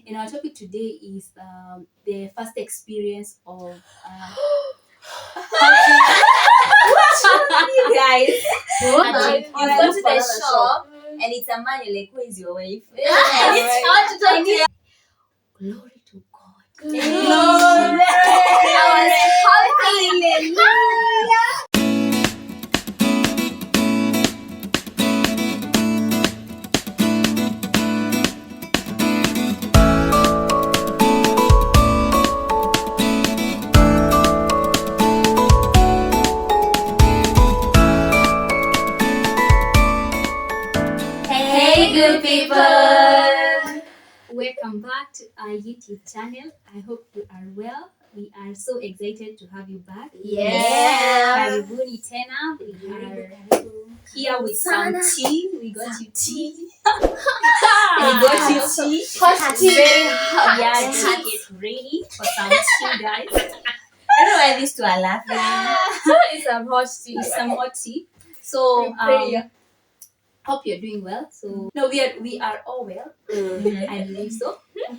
And our topic today is the first experience of you guys. What? You go to the shop and it's a man, you're like, who is your wife? And it's hard to talk to. Glory to God. Glory. I was happy. Hey, good people. Welcome back to our YouTube channel. I hope you are well. We are so excited to have you back. Yeah. Karibuni tena. We are here with some tea. We got you tea. We got you tea. Hot tea. Very hot. Yeah, tea. Get ready for some tea, guys. I don't know why these two are laughing. It's some hot tea. It's some hot tea. So, hope you're doing well. So no, we are all well. I believe so. Yeah,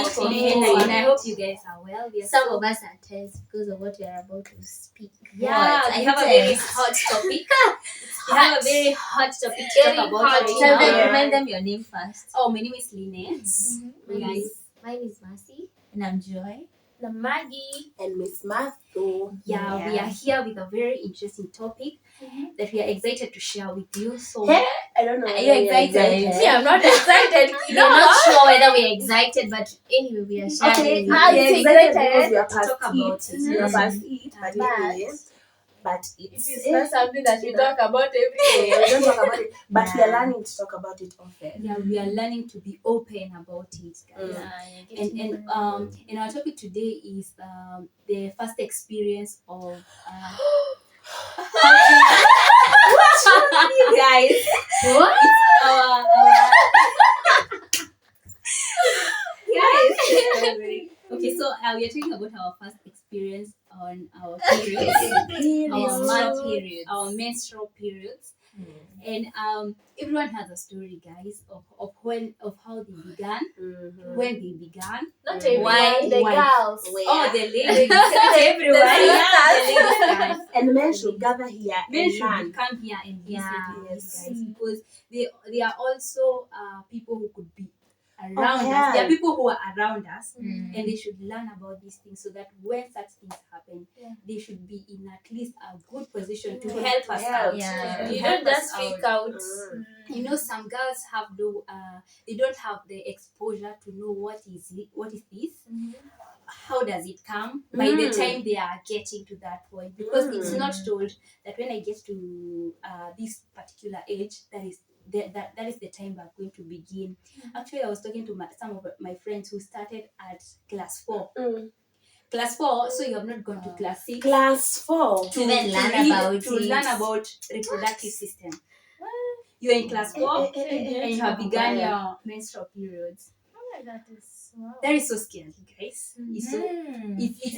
and I hope you guys are well. Some of us are tense because of what we are about to speak. Yeah, we have a very hot topic. We have a very hot topic to talk about right Tell them, now. remind them your name first. Oh, my name is Lynette. Mine is Mercy. And I'm Joy. The Maggie. And Miss Matthew. Yeah, we are here with a very interesting topic that we are excited to share with you. So Hey, I don't know. Are you excited? Yeah, I'm not excited. we're not sure whether we're excited, but anyway, we are sharing. Okay, I'm I'm excited excited because we are to past talk about it. it. We are past it, but But- anyway, but It's it's not something that we talk about every day. we don't talk about it, but we are Yeah. learning to talk about it often. Yeah, we are learning to be open about it, guys. And our topic today is the first experience of You guys. what? Our okay, so we are talking about our first experience on our periods, our menstrual periods, and everyone has a story, guys, of how they began, when they began. Not Why? everyone, the Why? girls. Oh, the ladies, Everyone. yeah, the ladies, guys. And men should gather here Men and should learn. come here and listen Yeah. to this, guys, because they are also people who could be around yeah. us. They are people who are around us, Mm. and they should learn about these things so that when such things happen, Yeah. they should be in at least a good position to Yeah. help us Yeah. out. Yeah. To You help don't us just speak out. You know, some girls have they don't have the exposure to know what is this. How does it come by the time they are getting to that point, because it's not told that when I get to this particular age, that is the time we're going to begin. Actually, I was talking to some of my friends who started at class 4. Class 4, so you have not gone to class 6 Class 4. To even learn read- about to it. learn about reproductive system. You're in class 4 and you have begun your menstrual periods. That is wow. That is so scary, guys. It's so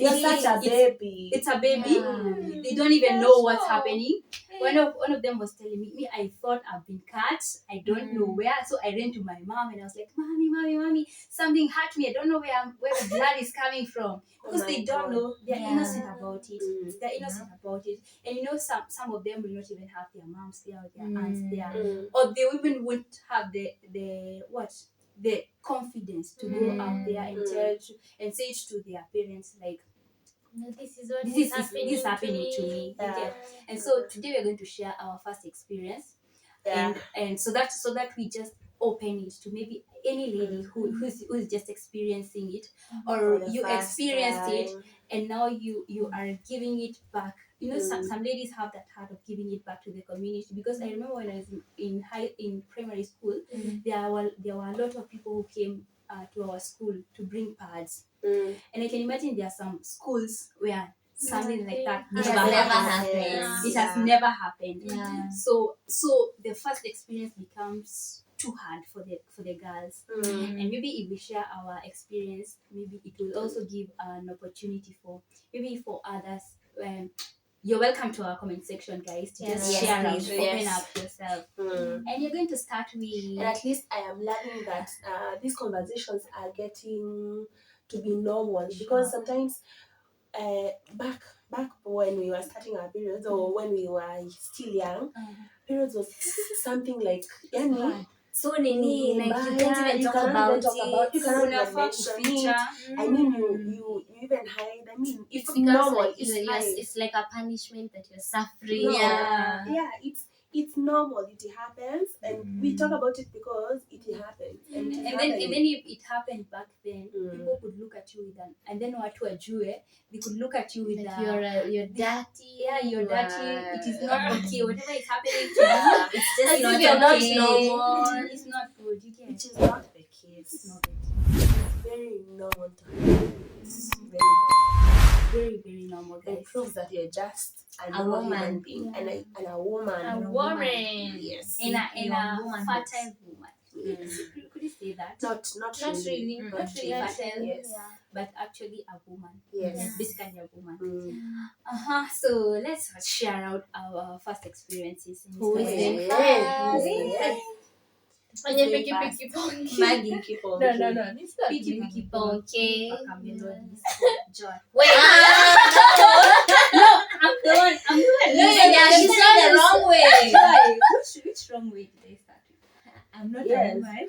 You're such a baby. it's a baby. Yeah. They don't even know what's happening. One of them was telling me, I thought I've been cut. I don't know where. So I ran to my mom and I was like, Mommy, something hurt me. I don't know where the blood is coming from. Because Oh they my don't God. know. They're Yeah. innocent about it. They're innocent about it. And you know, some of them will not even have their moms there or their aunts there. Or they even won't have the confidence to go out there and tell and say it to their parents, like, No, this is what this is is happening to me. Yeah. Okay? And so today we're going to share our first experience, Yeah. and so that we just open it to maybe any lady who's just experiencing it, or For the you first experienced it time. and now you are giving it back. You know, some ladies have that heart of giving it back to the community, because I remember when I was in primary school, there were a lot of people who came to our school to bring pads, and I can imagine there are some schools where something like that It has never happened. It has never happened. Yeah. So the first experience becomes too hard for the girls. And maybe if we share our experience, maybe it will also give an opportunity for others. you're welcome to our comment section, guys, to just Yes, share out, please. open Yes. up yourself. Mm. And you're going to start with And at least I am learning that these conversations are getting to be normal, because sometimes back when we were starting our periods, or when we were still young, periods was something like So Nini, like you can't even talk about it. you cannot even unafaa mention kuficha. it. I mean, you even hide. I mean, it's Because normal. like, It's you're- fine. it's like a punishment that you're suffering. No, Yeah. yeah, it's normal. It happens, and we talk about it because it happens. And then if it happened back then, Mm. people could look at you with and then watu wajue, they could look at you with Like you're dirty. yeah, you're you dirty. are- It is not okay. Whatever is happening to you, It's just As not if you're not okay. normal. it's not good. You get which is not the case. it's not good. It's very normal to happen. It's very Very, very normal, It guys. proves that you're just a A normal woman. human being and a woman. A woman. Yes. In You're a woman. fertile woman. Could you say that? Not Not really. really. Not really Not fertile, really. Yes. but actually a woman. Yes. Basically a woman. Mm. So let's share out our first experiences. in Who this is story. it? Yes. Kwenye piki ponki. Maggie. Keep on. No, it's not Piki piki piki ponki. Paka melodies. Joy. Wait. I'm the one. No, she's not the wrong way. Joy. Which wrong way did I start? I'm not Yes. a woman.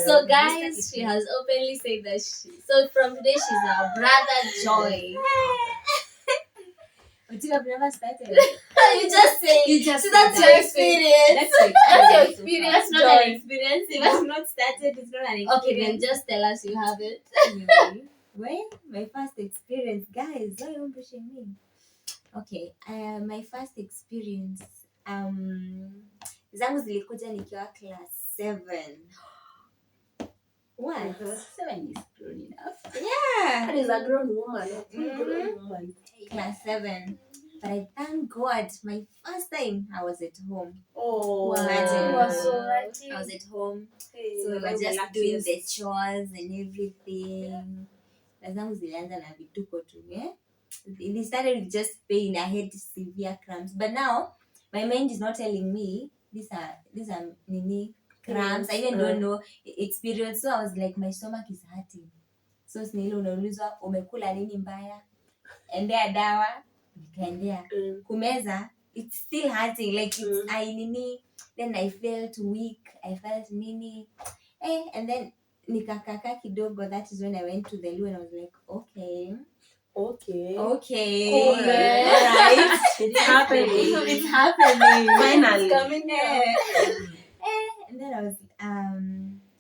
So guys, she has openly said that so from today she's our brother Joy. But you have never started. You just say You just so that's said your that. experience. That's That's your so experience, That's not an Joy. experience. If I've not started, it's not an experience. Okay, then just tell us you have it. Anyway, well, my first experience, guys, why are you pushing me? Okay, my first experience, zangu zilikuja nikiwa class 7. What? 7 is grown enough. Yeah, That is a grown woman. A full Mhm. grown woman. class 7. But I thank God, my first time I was at home. Oh. Imagine. You are so lucky. I was at home, Hey, so we were I'm the just doing the luckiest. chores and everything. Na zangu zilianza na vituko tu, yeah? It started with just pain. I had severe cramps, but now my mind is not telling me these are nini cramps. I even don't know it's period. So I was like, my stomach is hurting. So snile unaulizwa umekula nini mbaya, endea dawa, nikaendea kumeza. It's still hurting, like it's I nini. Then I felt weak. I felt nini, and then nikakaka kidogo. That is when I went to the loo and I was like, okay. Okay. Okay. Cool, man. Alright. It's happening. It's happening. Finally. It's coming here. And then I was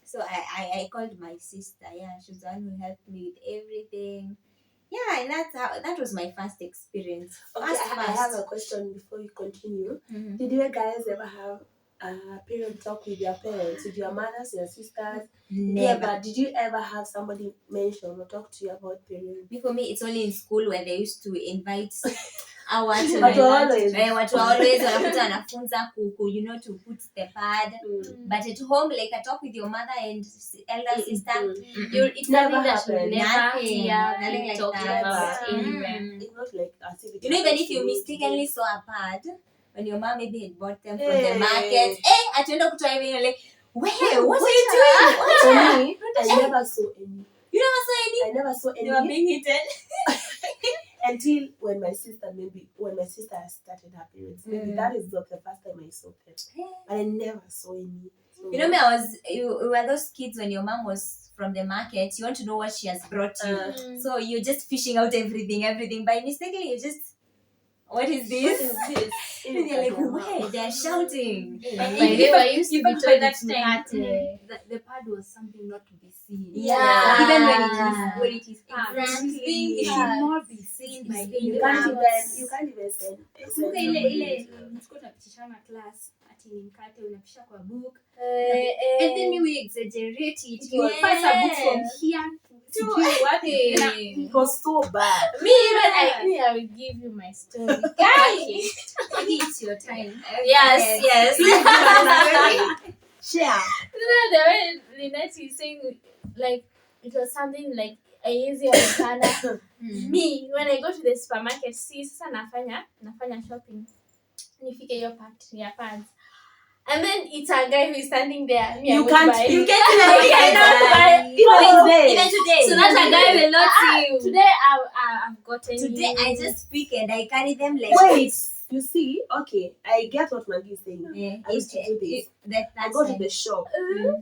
so I called my sister. Yeah, she was the one who helped me with everything. Yeah, and that was my first experience. Okay, I have a question before you continue. Mhm. Did you guys ever have a period talk with your parents, with your mothers, your sisters? Never. Did you ever have somebody mention or talk to you about periods? For me, it's only in school where they used to invite our watu Watu wa always. watu wa always wanakuta wanafunza you know, to put the pad. But at home, like I talk with your mother and elder sister, It's Never something that you happened. never Nothing. hear Nothing being like talked that. about Mm. anywhere. It's not like as if it you know, even happens if to you me mistakenly today. saw a pad when your mom maybe had bought them from Hey. the market, atuenda kutoa hivi, you're like, where? What are you doing? What? For me, I never saw any. You never saw any? I never saw They were any being eaten. until when my sister started her periods. Maybe that is not the first time I saw them. But I never saw any. So, You know me, you were those kids when your mom was from the market, you want to know what she has brought you. So you're just fishing out everything. By mistakenly, you just, what is what this? is this? And they're like, where? They're shouting. By the way, I used to be told that time, time. the pad was something not to be seen. Yeah. Even when it is packed, Exactly. it should not be seen by You anyone. can't even send Kumbuka ile somebody. mlikuwa tunapitishana class ati ni mkate unapisha kwa book and then we exaggerate it. You pass a book from here to what It was so bad. I will give you my story. maybe it's your time. Yes. Share. The way Lynette is saying, like, it was something like easy onekana. Me when I go to the supermarket, see sasa nafanya shopping, nifike hiyo part ya pads, and then it's a guy who is standing there. Me, You I can't won't buy. You get I cannot buy. even today. So that a guy will not see you. Today I've gotten Today you. I just speak and I carry them like Wait, you see, okay, I get what Maggie is saying. Yeah, I used to do this. That I go to the shop.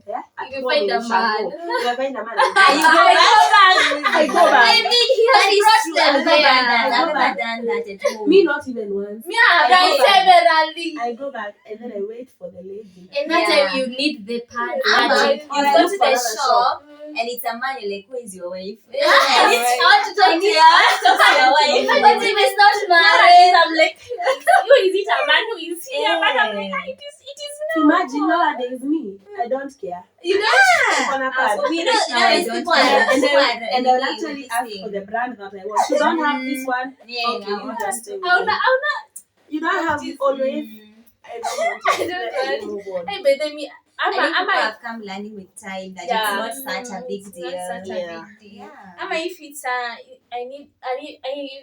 Yeah, at You home find in a man. Shango. If I find a man, I go back. I mean, he That has is brought true. them I've never there. done that at home. Me, not even once. Me, I've done I go back. severally. I go back and then I wait for the lady. And that Yeah. time you need the pad. Magic. Or You I go look to for the another shop and it's a man, you're like, who is your wife? Yeah, I want to talk to you. Talk to your wife. But if it's not married, I'm like, who is it? A man who is here? But I'm like, it is Imagine nowadays me. I don't care. You know? On a pad. You know, nowadays people are And I will actually ask for the brand that I want. You don't have this one. Yeah, Okay, you just stay with I'll it. not. You don't have always. I don't want I it. don't Let me want move on. Hey, but then me, I think people I'm a, have come learning with time that Yeah. it's not such a big it's deal. not such a Yeah. big deal. Yeah. Ama if it's I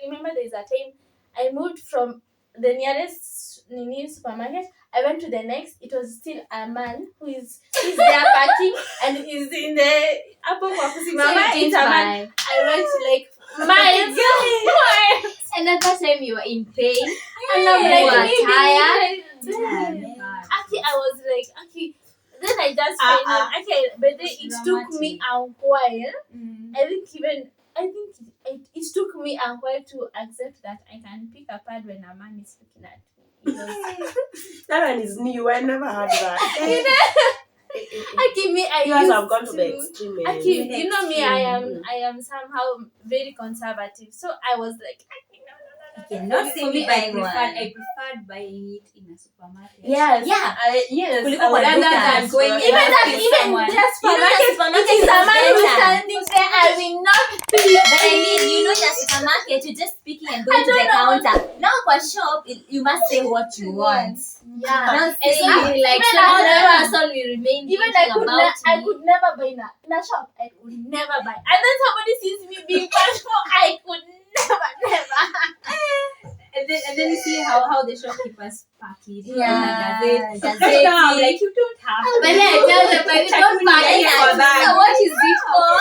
remember there's a time I moved from the nearest supermarket. I went to the next. It was still a man he's there packing and he's in the upper office. Mama, it's a man. I went like miles. And at that time you were in pain. And I'm You like, were tired. Actually, I was like, okay. Then I just find out, okay, but then it took me a while. I think it took me a while to accept that I can pick a pad when a man is looking at me. That one is new. I never had that. I You guys used have gone to the extreme. you know me, I am somehow very conservative. So I was like, You cannot see For me me, buying one. I preferred buying it in a supermarket. Yes. Yeah. Yes. Kuliko kwa Rather duka. than going even and that, asking even someone. just You know the supermarket it is a is man who's better. standing there. I will not But I mean, you know, the supermarket, you're just picking and going to the counter. Now, for shop, you must say what you want. Yeah. Now, And so say, you like Even another I- person will remain Even thinking about I me. could never buy in a shop. I could never buy. And then somebody sees me being bashful. I could never. And then you see how the shopkeepers pack it. Yeah, Like, gazette. I'm like, you don't have. But then I tell them, Like, don't buy it yeah, for that. So what is it for?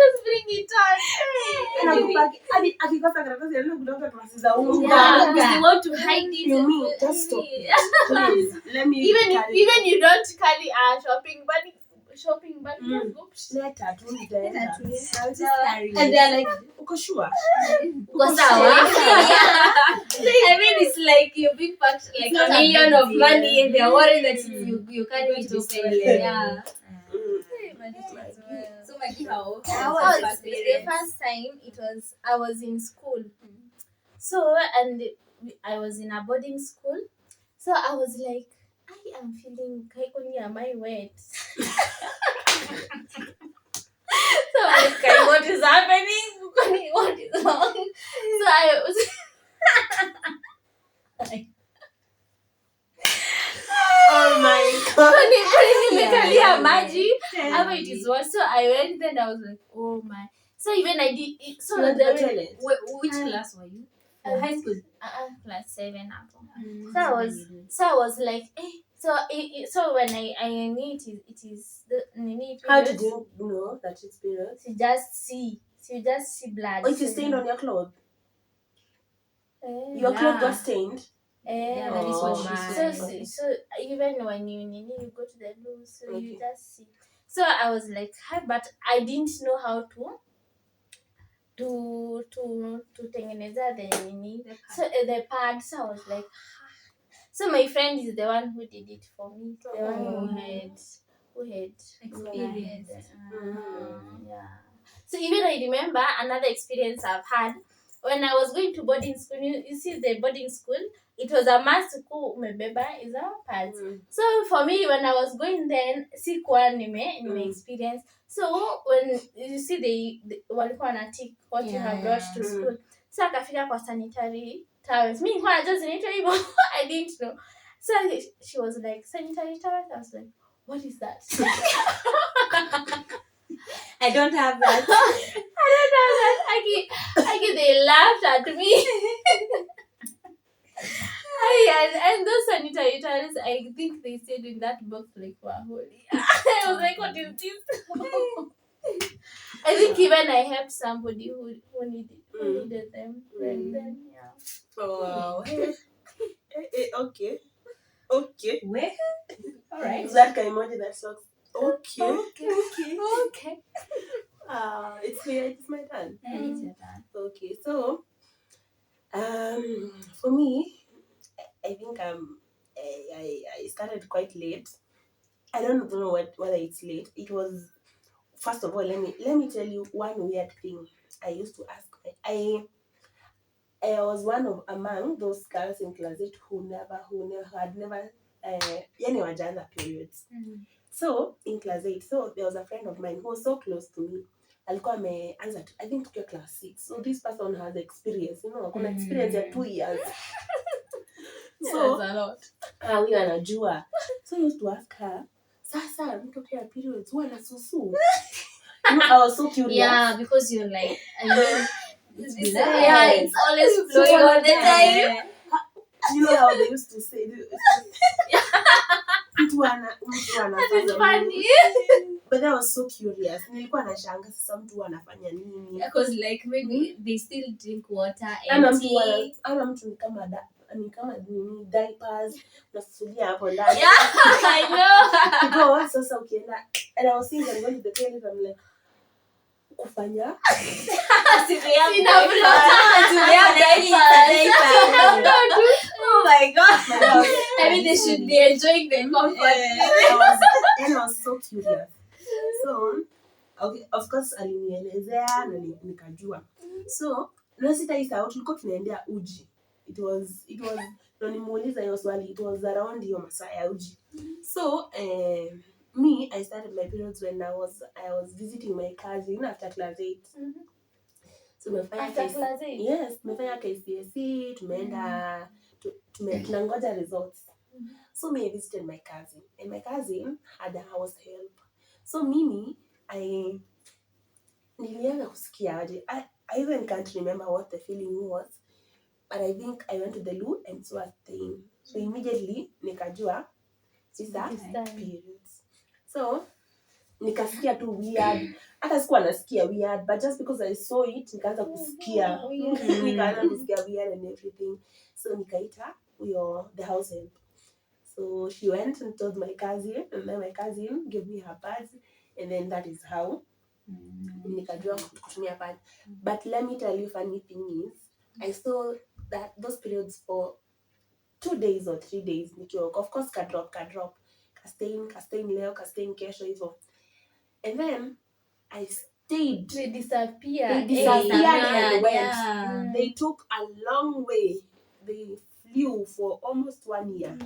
Just bring it on. akikosa karatasi ya kutoka klasi za unga. Yeah. Because they want to hide it. You mean, just stop. Please, let me Even you don't carry a shopping bag. Just go. Later, I'll just carry and it. they're like, uko sure? Uko sawa? I mean, it's like you're being packed like It's not a a million big of deal. money and they're worried that you can't Going eat to be open. stolen. Yeah. So, Maggie, how How was was your the experience? first time? I was in school. So and I was in a boarding school. So I was like, I am feeling kaikoni, am I wet? So I was like, what is happening? What is wrong? So I was Oh my god. nimekalia maji ama it is what. So I went then I was like, oh my. So even I did it. So You went to the the toilet? Which class were you? High school. class 7 hapo. So I was like, so when I need it is the need. How did you know that it's period? You just see blood. Oh, it is stained on your clothes. Your Yeah. clothes got stained. Yeah, that is what she So, said. so even when you go to the loo, so you Okay. just see. So I was like, hi, but I didn't know how to tengeneza the pad. So I was like, so my friend is the one who did it for me. The one who had Experience. yeah. So even I remember another experience I've had when I was going to boarding school. You see the boarding school, it was a must ku umebeba is our pads. So for me when I was going then sikuwa nime experience. So when you see the walikuwa wanatik what you have brought to school. So akafika kwa sanitary towels. Me nilikuwa just hivyo. I didn't know. So she was like sanitary towels. I was like, what is that? I don't have that. I don't know that. Aki, they laughed at me. And those sanitary towels, I think they stayed in that box like for a whole year. I was like, what is this? I think even I helped somebody who needed them right then. Yeah. Oh, wow. Okay. Okay. Where? All right. Is that kind of emoji that sucks? Okay. Okay. It's clear. It's my turn. Yeah, it's your turn. Okay. So, for me, I think I started quite late. I don't know whether it's late. It was, first of all, let me tell you one weird thing I used to ask. I was one of among those girls in class 8 who had never yani wajaanza periods. So in class 8, so there was a friend of mine who was so close to me. Alikuwa ameanza I think tukiwa class 6. So this person has experience, kuna experience ya 2 years. So that's a lot. Huyu anajua. So I used to ask her, sasa mtu kia periods huwa nasusu. I was so curious. Yeah, because you're like, I mean, Yeah, it's always flowing all the time. You know how they used to say mtu That anafanya is nini? funny. But I was so curious. Nilikuwa nashanga sasa mtu anafanya nini? Because like maybe they still drink water Ana and mtu tea. ana mtu ni kama nini diapers nasusulia hapo ndani. Yeah, I know. Because sasa ukienda, and I was thinking I'm going to the toilet, I'm like kufanya Oh my god. I mean, they should be enjoying the comfort. I was so curious. So, okay, of course alinielezea na nikajua. So, na sitaisahau tulikuwa tunaendea uji. It was na nimuuliza hiyo swali, it was around hiyo masaa ya uji. So, me, I started my periods when I was visiting my cousin after class 8. So After class 8? Yes, tumefanya KCSE, tumeenda tunangoja results. So me, I visited my cousin, and my cousin had a house help. So mimi, nilianza kusikia aje. I even can't remember what the feeling was, but I think I went to the loo and saw a thing. So immediately nikajua sister periods. So nikasikia tu weird. Hata sikuwa nasikia weird, but just because I saw it nikaanza kusikia weird and everything. So nikaita the house help. So she went and told my cousin, and then my cousin gave me her pads, and then that is how nikajua kutumia pads. But let me tell you, funny thing is, I saw that those periods for 2 days or 3 days nikiwa, of course ka drop kastain leo kastain kesho hivyo. And then I stayed. They disappear. And went. Yeah. They took a long way. They flew for almost 1 year.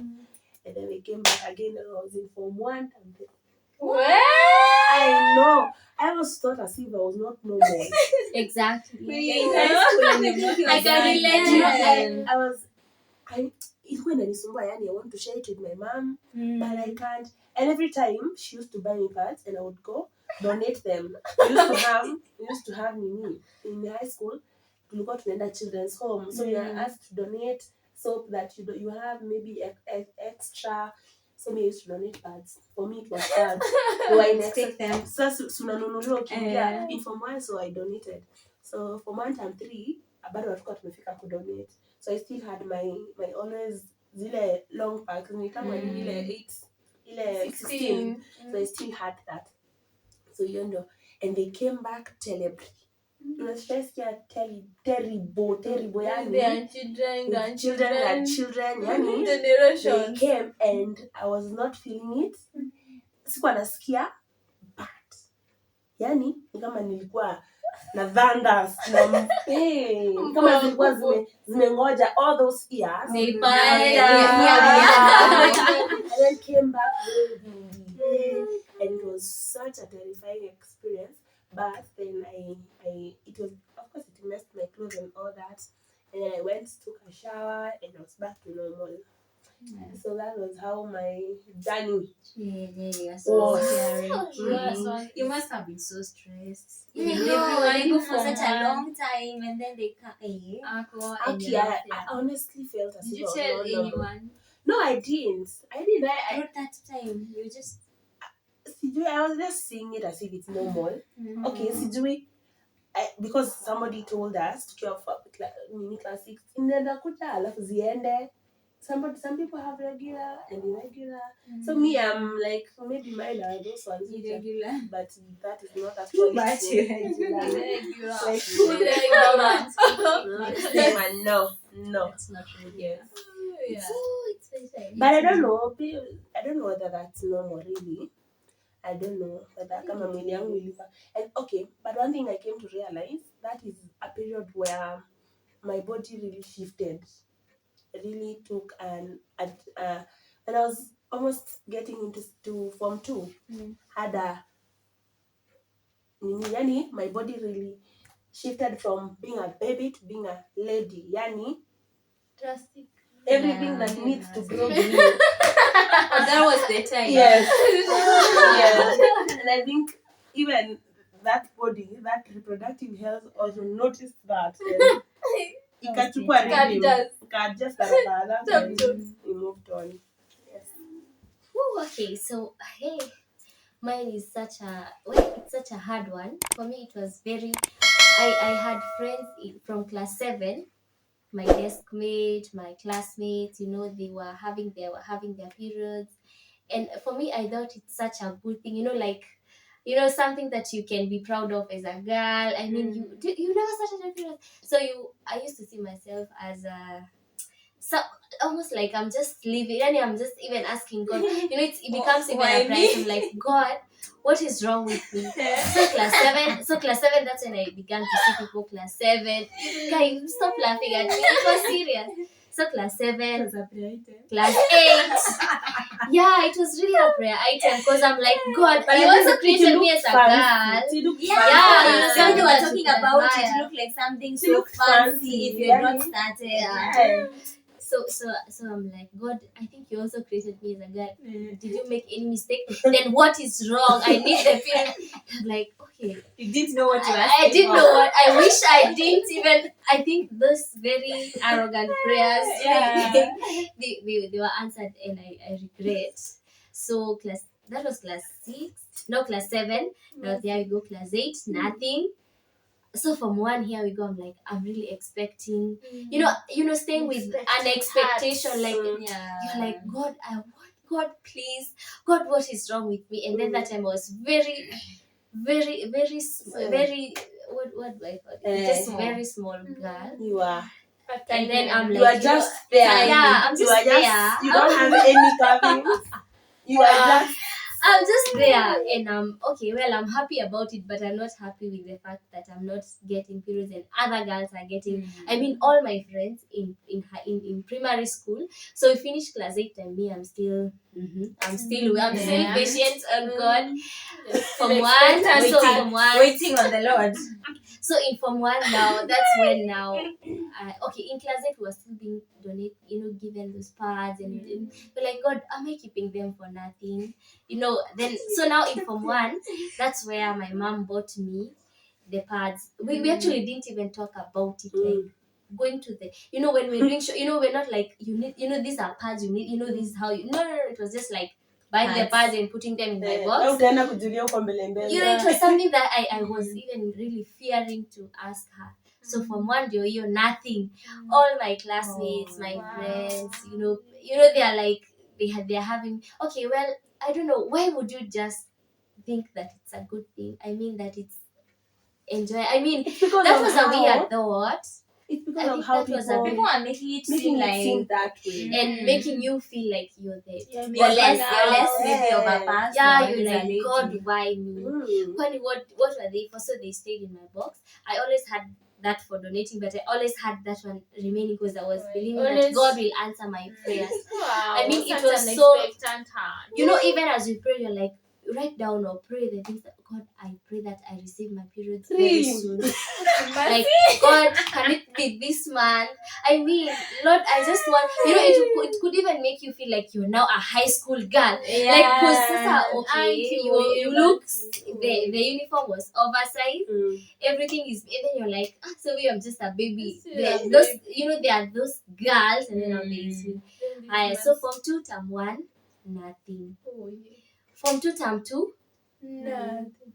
And then they came back again, and I was in Form 1. And Where? I know. I was thought as if I was not normal. Exactly. I can relate. Ilikuwa inanisumbua, yani I want to share it with my mom, but I can't. And every time she used to buy me pads, and I would go donate them. We used to have Mimi in high school. Tulikuwa tunaenda children's home, so you are asked to donate soap that you have maybe extra. So me used to donate pads. For me it was pads. So I take them. So sunanunuliwa ukiingia in Form 1, so I donated. So Form 1 term 3 bado hatukuwa tumefika kudonate. So I still had my always zile long packs ni kama ile 8 ile 16. So I still had that. So you know, and they came back terribly. Terrible yani. Their children yani. Generations. They came and I was not feeling it. Sikuwa nasikia, but yani ni kama nilikuwa na vandas na kama zilikuwa zimengoja all those years. They And then came back and it was such a terrifying experience. But then it was, of course, it messed my clothes and all that. And then I went, took a shower, and I was back to normal. So that was how my journey Yeah, was. You must have been so stressed. Yeah, Even they go everyone for such a from long time and then they come. Aqua and Actually, you're not I there. honestly felt as Did if you I was tell not normal. anyone? No, I didn't. Through that time, you just. I was just seeing it as if it's normal. Okay, sijui, because somebody told us tukiwa nini class 6 inaenda kuja alafu ziende. Some people have regular and irregular. So me, I'm like, maybe mine are those ones which are, Irregular. but that is not actually much true. irregular. Like no. It's not regular. Yeah. But I don't know. I don't know whether that's normal really. I don't know whether kama mwili yangu ilikuwa. And okay, but one thing I came to realize, that is a period where my body really shifted. It really took when I was almost getting into form 2, had a yani my body really shifted from being a baby to being a lady. Yani Drastic. everything that needs to grow in you. That was the time. Yes. Yes. And I think even that body, that reproductive health also noticed that. And ikachukua rhythm. Just we moved on. Yes. Ooh, okay, so hey, mine is it's such a hard one. For me, it was very. I had friends from class 7, my desk mate, my classmates. They were having their periods, and for me, I thought it's such a good thing. Something that you can be proud of as a girl. I mean, you never started a period, so I used to see myself as a. So almost like I'm just living, and I'm just even asking God. It becomes even a price. I'm like, God, what is wrong with me? So class 7. That's when I began to see people class 7. Guys, stop laughing at me. It was serious. So class 7, class 8. Yeah, it was really a prayer item because I'm like, God, but you also created me as a girl. Yeah, Some they were talking about it. It looked like something so fancy if you had not started. Yeah. So I'm like, God, I think you also created me as a girl. Did you make any mistake? Then what is wrong? I need the period. I'm like, okay. You didn't know what you were I didn't know what. I wish I didn't even. I think those very arrogant prayers, they were answered, and I regret. So that was class 6. No, class 7. Now there we go, class 8. Nothing. So from 1, here we go. I'm like, I'm really expecting, staying with an expectation. Like, you're like, God, I want, God, please, God, what is wrong with me? And then that time I was very, very, very, very, what do I call it? Just very small girl. You are. And then I'm like, You are just there. Yeah, I'm just there. You don't have any carvings. You are just. I'm just there, and I'm okay. Well, I'm happy about it, but I'm not happy with the fact that I'm not getting periods and other girls are getting. I mean, all my friends in primary school. So we finished class 8, and me, I'm still patient on God. From 1, waiting on the Lord. So in Form 1 now, that's when now, in class 8 we were still being donated, given those pads, and we're like, God, am I keeping them for nothing? Then so now in Form 1, that's where my mom bought me the pads. We actually didn't even talk about it, like going to the, when we're doing show, we're not like, you need, these are pads, you need, this is how you, no, it was just like buying the pads and putting them in my box. It was something that I was even really fearing to ask her. So from 1 day, nothing. All my classmates, my friends, they are like, they're having, okay, well, I don't know, why would you just think that it's a good thing? I mean, that it's enjoy. I mean, that was a weird thought. It's because of how people are making it seem that way, and making you feel like you're there. You're less maybe of a person. Yeah, you're like, God, why me? What were they for? So they stayed in my box. I always had that for donating, but I always had that one remaining because I was believing that God will answer my prayers. Wow, I mean, it was so. expectant. Even as you pray, you're like, write down or pray the things that God, I pray that I receive my periods very soon. Like, God, can it be this month? I mean, Lord, I just want, it could even make you feel like you're now a high school girl. Like, because okay, you look, the uniform was oversized, everything is, and then you're like, so I'm just a baby. There are those girls, and then now there is me. So Form 2 term 1, nothing. Form 2 term 2,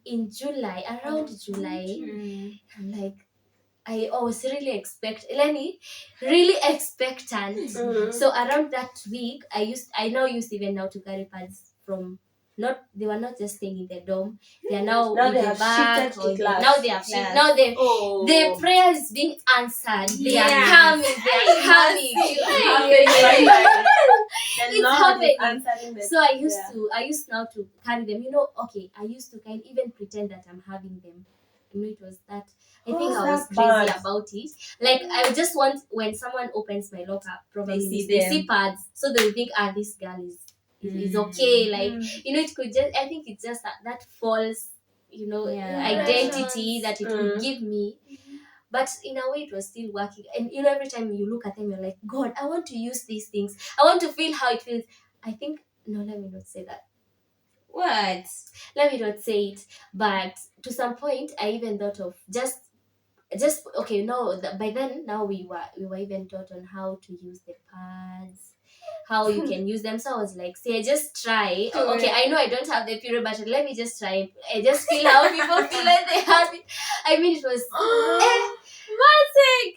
in July, around July, I'm like, I was really really expectant. So around that week, I now used even now to carry pads from, they were not just staying in the dorm. They are now in they the have back. shifted to Now they have shifted. Now the prayer is being answered. They are coming. They are coming. It's happening. So I used now to carry them. Okay, I used to even pretend that I'm having them. It was that. I think I was crazy about it. Like, I just want, when someone opens my locker, probably they see pads, so they will think, this girl is okay. Like, it could just, I think it's just that false, identity that it could give me. But in a way, it was still working. And every time you look at them, you're like, God, I want to use these things. I want to feel how it feels. I think, no, let me not say that. What? Let me not say it. But to some point, I even thought of just okay. No, by then now we were even taught on how to use the pads, how you can use them. So I was like, see, I just try. Okay, I know I don't have the period, but let me just try. I just feel how people feel like they have it. I mean, it was.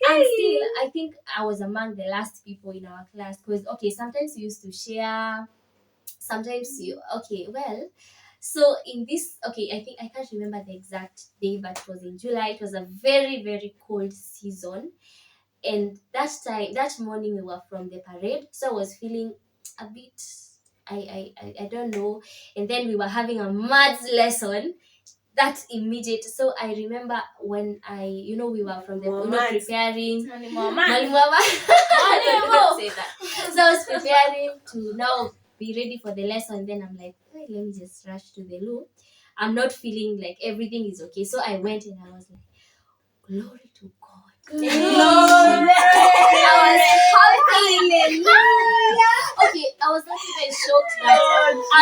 And still, I think I was among the last people in our class, because sometimes we used to share. Sometimes so in this, I think I can't remember the exact day, but it was in July. It was a very, very cold season, and that morning we were from the parade, so I was feeling a bit, I don't know. And then we were having a maths lesson that immediate. So I remember when we were from the preparing Mama. Don't say that. So I was preparing to now be ready for the lesson. Then I'm like, let me just rush to the loo. I'm not feeling like everything is okay. So I went and I was like, glory to God. Glory. I was happy. Okay, I was not even shocked that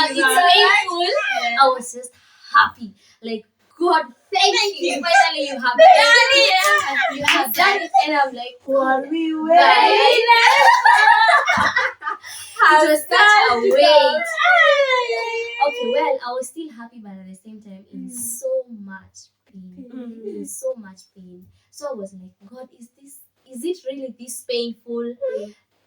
it's painful. I was just happy. Like, God, thank you. Finally, you have done it. You have done it. And I'm like, God, it was such a weight. Okay, well, I was still happy, but at the same time, in so much pain. In so much pain. So I was like, God, is it really this painful?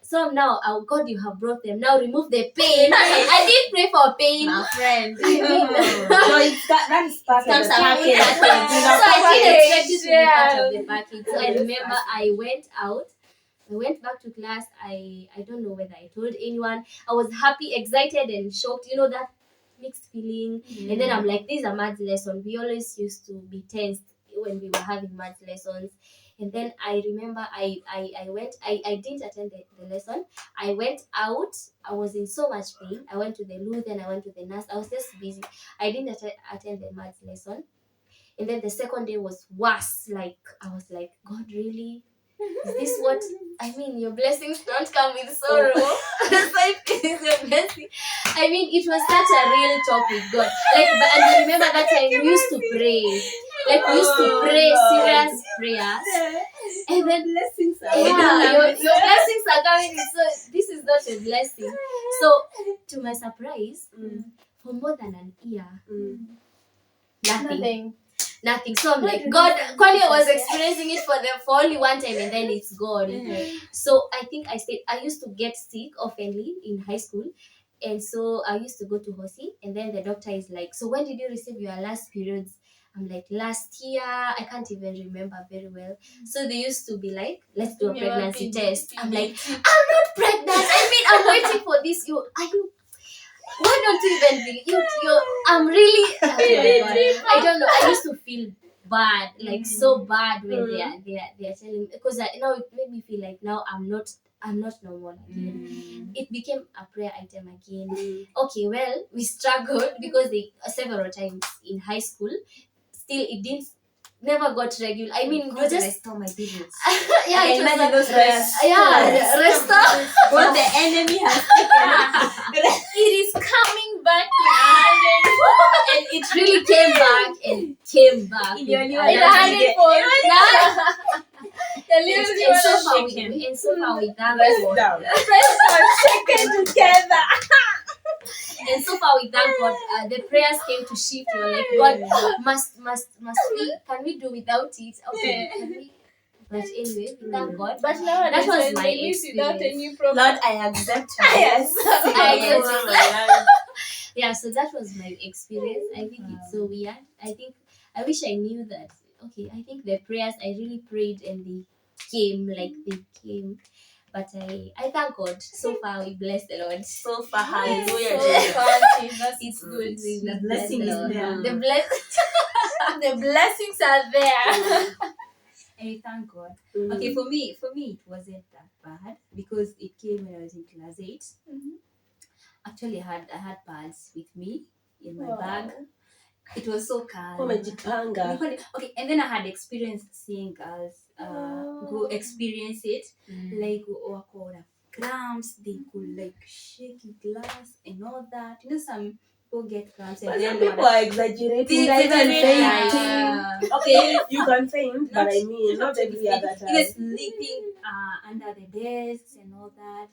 So now, God, you have brought them. Now remove the pain. I didn't pray for pain. My friend. So that is part of the package. So I didn't expect it to be part of the package. So I remember I went out. I went back to class. I don't know whether I told anyone. I was happy, excited, and shocked. That mixed feeling. And then I'm like, this is a maths lesson. We always used to be tensed when we were having maths lessons. And then I remember I went, I didn't attend the lesson. I went out. I was in so much pain. I went to the loo, then I went to the nurse. I was just busy. I didn't attend the maths lesson. And then the second day was worse. Like, I was like, God, really? Is this what? I mean, your blessings don't come with sorrow. It is a blessing. I mean, it was such a real talk with God. And I remember that time we used to pray. Like, we used to pray serious prayers. And then blessings are your blessings are coming. So this is not a blessing. So, to my surprise, for more than an year, nothing. So I'm like, God, Kwani was experiencing it for only one time, and then it's gone. So I think I used to get sick oftenly in high school. And so I used to go to Hosi, and then the doctor is like, so when did you receive your last periods? I'm like, last year. I can't even remember very well. So they used to be like, let's do a pregnancy test. I'm like, I'm not pregnant. I mean, I'm waiting for this. Why don't you even believe I'm really I don't know. I used to feel bad, like so bad when they are telling me, because now it made me feel like now I'm not I'm not normal again. It became a prayer item again. Mm. Okay, well, we struggled because they several times in high school. Still, it didn't never got regular. I mean, God, just restore my periods. yeah, I it was imagine a, those prayers. yeah, restore. What the enemy has taken. It is coming back in 100. And it really came back and came back. In your with new a- In life. 100 for and so far we thank God. Down. shaken together. And so far we thank God. The prayers came to shift. We were like, God, must we? Can we do without it? Okay, can we? But anyway, we thank God. But now That was when my they live without experience. any problem. Lord, I accept you. Yes. I Over accept. my life. Yeah, so that was my experience. I think it's so weird. I wish I knew that. Okay, I think the prayers I really prayed and they came. But I thank God. So far we bless the Lord. So far, hallelujah. So Jesus. fun, Jesus. It's good. The We blessing bless is the there. Lord. The blessings are there. and we thank God. Mm. Okay, for me it wasn't that bad because it came when I was in class 8. Actually, I had pads with me in my bag. It was so calm. Umejipanga. Okay, and then I had experienced seeing girls go experience it. Like wako na cramps, they could like shake glass and all that. You know, some people get cramps and But some then people are exaggerating. They Even exaggerate. fainting. Okay, you can faint, but I mean, not to every be other fake. Even time. sleeping under the desks and all that.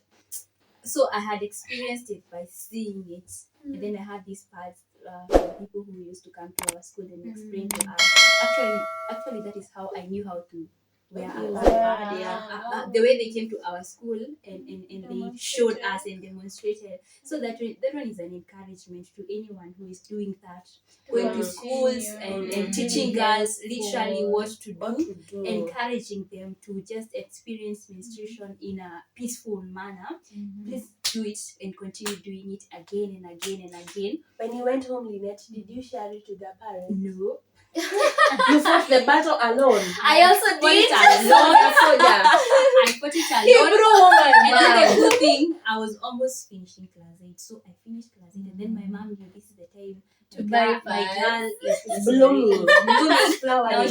So I had experienced it by seeing it, and then I had these parts from people who used to come to our school and explain to us. Actually, that is how I knew how to wear a pad. Yeah. The way they came to our school and they showed us and demonstrated. So that one is an encouragement to anyone who is doing that, going to schools and teaching girls literally what to do. Encouraging them to just experience menstruation in a peaceful manner. Please do it and continue doing it again and again and again. When you went home, Lynette, did you share it with your parents? No. You fought the battle alone. I also did. Alone, a soldier. I fought it alone. Hebrew woman. And then the good thing, I was almost finishing class 8. So I finished class 8 and then my mom knew this is the time to buy my girl is Blooming. Blooming. Flowering. Now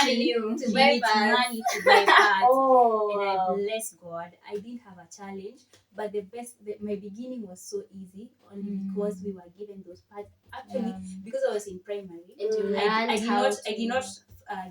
she needs money to buy pads. Oh, And I wow. bless God. I didn't have a challenge, but my beginning was so easy only because we were given those pads. Actually, because I was in primary, I did not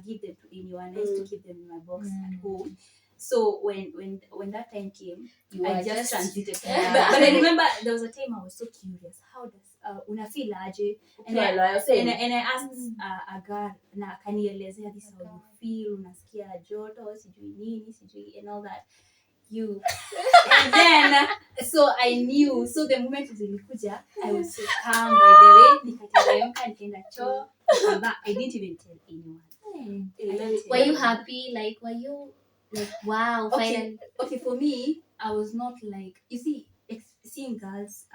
give them to anyone. I used to keep them in my box at home. So when that time came, I just transited. But I remember there was a time I was so curious. How does unafeel aje? And I asked a girl na kanielezea this how you feel, unasikia joto, sijui nini, sijui and all that. And then so I knew. So the moment zilikuja, I was so calm by the way. Nikateremka nikaenda choo. I didn't even tell anyone. Were you happy? Like, were you like, wow, finally? Okay, for me, I was not like, you see, seeing girls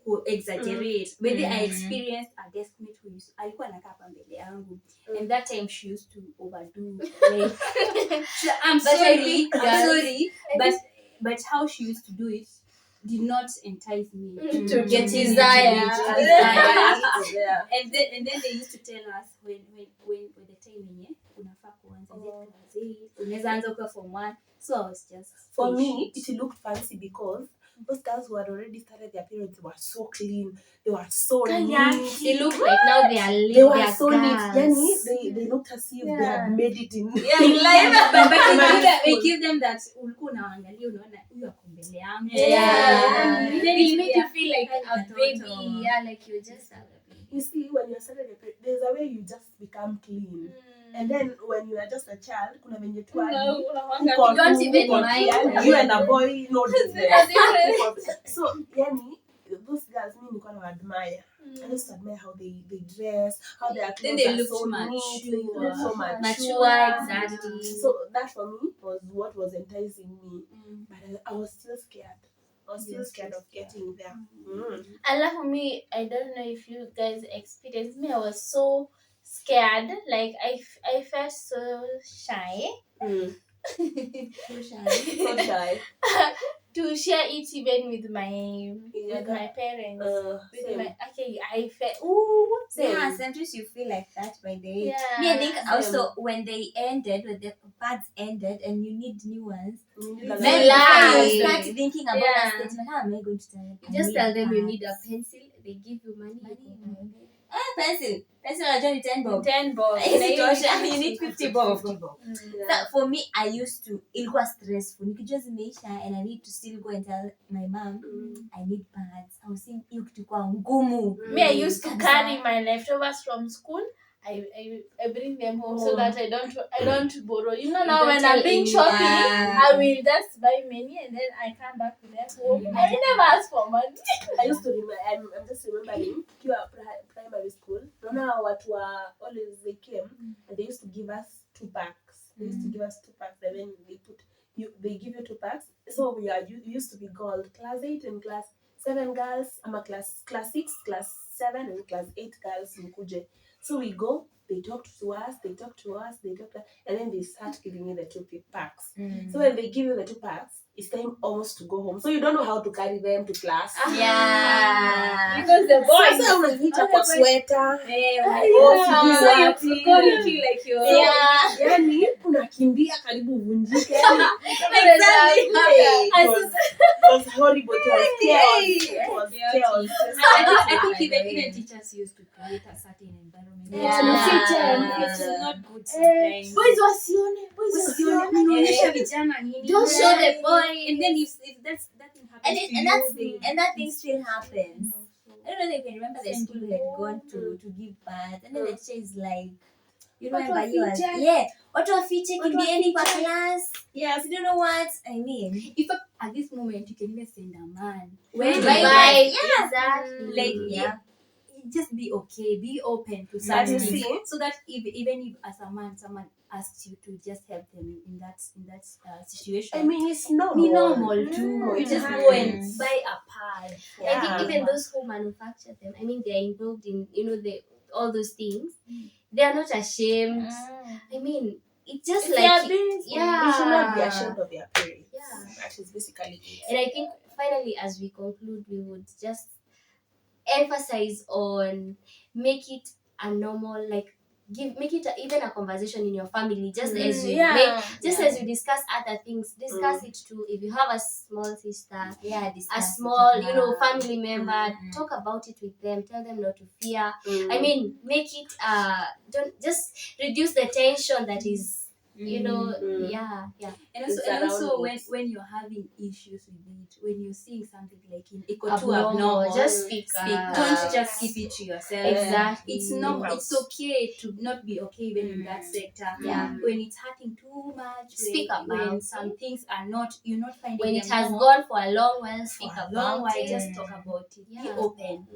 who exaggerate. Maybe I experienced a guest mate who alikuwa anakaa hapa mbele yangu, and that time she used to overdo. Like, I'm sorry, but how she used to do it did not entice me To get desire. And then they used to tell us when the time yenye unafaa kuanza unaweza anza ukiwa form 1. So I was just For me, it looked fancy because those girls who had already started their periods were so clean. They were so neat. They look like now they are They were they are so neat. girls. Yani, they looked as if they had made it in life. But we school. give them that ulikuwa unaangalia unaona huyu ako mbele yangu. Then it made you feel like a baby. Yeah, like you're just a baby. You see, when you're started your period, there's a way you just become clean. And then when you are just a child, kuna venye tu hadi You don't even mind. you and a boy no difference. So yani those girls me nilikuwa na admire. I just admire how they dress, how their clothes Then they are look so neat, they look so Mature, exactly. So that for me was what was enticing me. But I was still scared. I was still scared of getting there. And for me, I don't know if you guys experienced me. I was so scared. Like I felt so shy So shy. So shy. to share it even with my Yeah, my parents. With same. my I felt what's Yeah, it? sometimes you feel like that by the way. Yeah. Me, I think Same. also when the pads ended and you need new ones, You need then another before lie. you start thinking about Yeah. that statement, how am I going to tell them? You just tell them you need a pencil, they give you money. Pencil. Pencil I joined 10 bob. 10 bob. You need 50 bob. Yeah. For me, I used to, ilikuwa stressful. Nikijua zimeisha and I need to still go and tell my mom, I need pads. I was saying, hiyo kitu kwa ngumu. Me, I used to carry my leftovers from school. I bring them home so that I don't borrow. You know, now don't when tell I'm doing anyone. shopping, I will just buy many and then I come back to them home. I will never ask for money. I used to remember, I'm just remembering, tukiwa primary school, naona watu wa always they came and they used to give us 2 packs. They used to give us 2 packs and then they give you 2 packs. So you used to be called class 8 and class 7 girls, class 6, class 7 and class 8 girls mkuje. So we go, they talk to us, and then they start giving you the 2 packs. So when they give you the 2 packs, it's time almost to go home. So you don't know how to carry them to class. Yeah. Because the boys. Sasa unavita kwa sweater. So you go to feel like you're. Yeah. Yani unakimbia karibu uvunjike. Exactly. It was horrible. It was chaos. I think even teachers used to create a certain environment. Yeah. It's not good sometimes. Boys wasione. Unaonyesha vijana nini. Don't show the boy. And then if that thing happens to you, And that thing still happens. I don't know if you can remember the school we had gone to give birth, and then the teacher is like, you remember yours? Yeah. Watu wafiche kimbieni kwa class. Yes. You don't know what I mean. if at this moment you can even send a man. Right. Exactly. Like just be okay, be open to But you something, see, so that even if as a man someone asks you to just help them in that situation, I mean, it's normal. be normal too. It You just happens. go and buy a pad. Yeah. I think even those who manufacture them, I mean, they are involved in all those things. They are not ashamed. I mean, it's just If like they are being- You should not be ashamed of your parents. Yeah. That is basically it. And I think finally, as we conclude, we would just emphasize on make it a normal, like make it even a conversation in your family, just as you as you discuss other things, discuss it too. If you have a small sister, a small family member, talk about it with them, tell them not to fear. I mean, make it don't just reduce the tension that is And also when you're having issues with it, when you're seeing something like in abnormal, just speak. Don't just keep it to yourself. Exactly. It's normal. It's okay to not be okay even in that sector. When it's hurting too much, Speak about when some things are you're not finding when them it has normal, gone for a long while, speak for a about long while, it. just talk about it. Be open.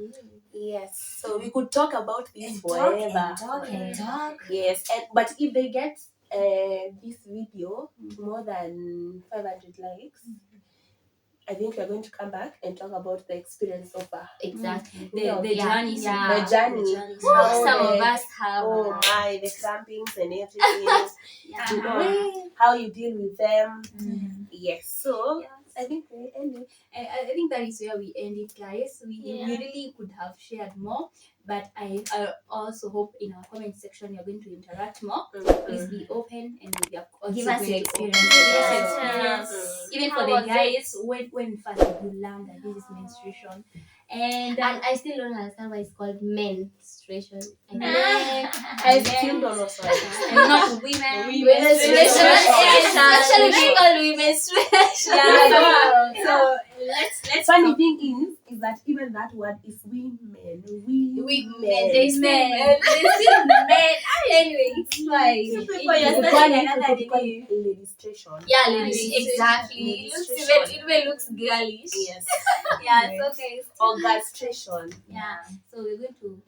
Yes. So we could talk about this And forever. talk. Yes. But if they get this video more than 500 likes, I think we're going to come back and talk about the experience of Exactly. The journey. the journey. How some of us have. Oh my, the crampings and everything. You know, how you deal with them. Yes. So I think we end it. I think that is where we end it, guys. We really could have shared more, but I also hope in our comment section you're going to interact more. Please be open and we are also Give us going your to experience. Give us Yes. experience. Even How for the was guys, when first did you learn that this is menstruation? And I still don't understand why it's called menstruation. I still don't know. Sorry. and not women. Menstruation. Menstruation. Actually, we call it menstruation. So let's Funny thing is that even that word is women. They still men. anyway, it's fine. Illustration. Yeah, ladies, exactly. It even looks girlish. Yes. It's okay. Or gastration. Yeah. So we're going to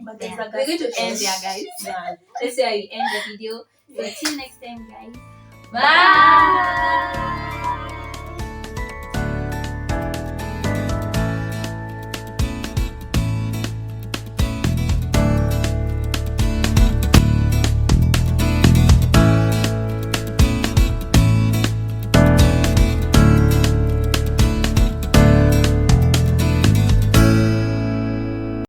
But there's we're a going to end gastration. there, guys. Yeah. That's where we end the video. So till next time, guys. Bye.